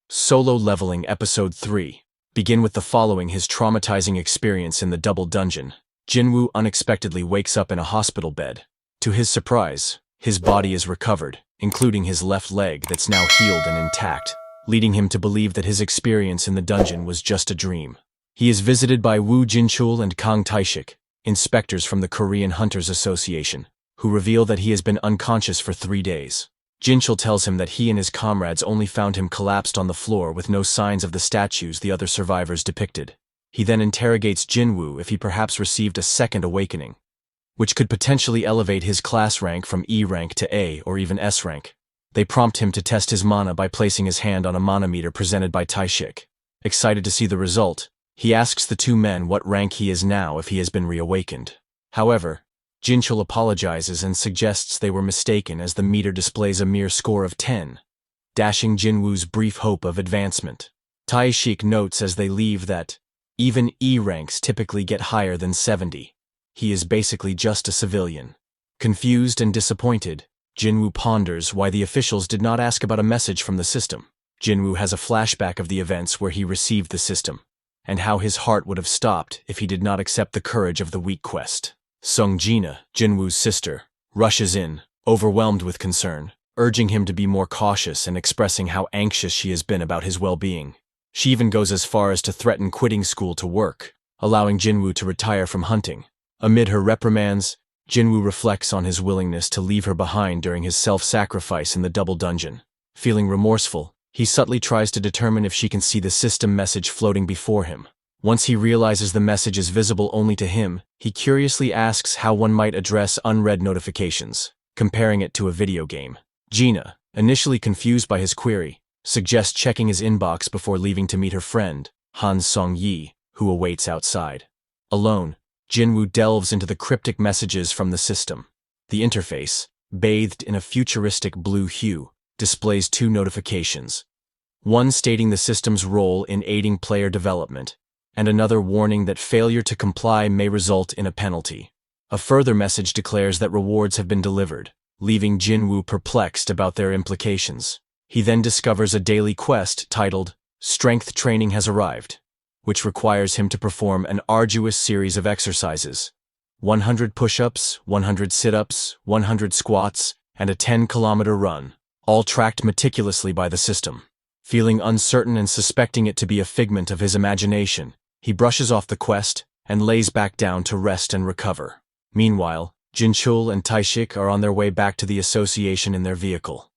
Solo Leveling Episode 3. Begin with the following his traumatizing experience in the double dungeon. Jin-Woo unexpectedly wakes up in a hospital bed. To his surprise, his body is recovered, including his left leg that's now healed and intact, leading him to believe that his experience in the dungeon was just a dream. He is visited by Woo Jin-chul and Kang Tae-shik, inspectors from the Korean Hunters Association, who reveal that he has been unconscious for 3 days. Jin-chul tells him that he and his comrades only found him collapsed on the floor with no signs of the statues the other survivors depicted. He then interrogates Jin-Woo if he perhaps received a second awakening, which could potentially elevate his class rank from E rank to A or even S rank. They prompt him to test his mana by placing his hand on a mana meter presented by Tae-shik. Excited to see the result, he asks the two men what rank he is now if he has been reawakened. However, Jin-chul apologizes and suggests they were mistaken as the meter displays a mere score of 10, dashing Jin-Woo's brief hope of advancement. Tae-shik notes as they leave that even E ranks typically get higher than 70. He is basically just a civilian. Confused and disappointed, Jin-Woo ponders why the officials did not ask about a message from the system. Jin-Woo has a flashback of the events where he received the system, and how his heart would have stopped if he did not accept the courage of the weak quest. Sung-jina, Jin-Woo's sister, rushes in, overwhelmed with concern, urging him to be more cautious and expressing how anxious she has been about his well-being. She even goes as far as to threaten quitting school to work, allowing Jin-Woo to retire from hunting. Amid her reprimands, Jin-Woo reflects on his willingness to leave her behind during his self-sacrifice in the double dungeon. Feeling remorseful, he subtly tries to determine if she can see the system message floating before him. Once he realizes the message is visible only to him, he curiously asks how one might address unread notifications, comparing it to a video game. Gina, initially confused by his query, suggests checking his inbox before leaving to meet her friend, Han Song-yi, who awaits outside. Alone, Jin-Woo delves into the cryptic messages from the system. The interface, bathed in a futuristic blue hue, displays 2 notifications, one stating the system's role in aiding player development, and another warning that failure to comply may result in a penalty. A further message declares that rewards have been delivered, leaving Jin-Woo perplexed about their implications. He then discovers a daily quest titled, Strength Training Has Arrived, which requires him to perform an arduous series of exercises: 100 push-ups, 100 sit-ups, 100 squats, and a 10-kilometer run, all tracked meticulously by the system. Feeling uncertain and suspecting it to be a figment of his imagination, he brushes off the quest and lays back down to rest and recover. Meanwhile, Jin-chul and Tae-shik are on their way back to the association in their vehicle.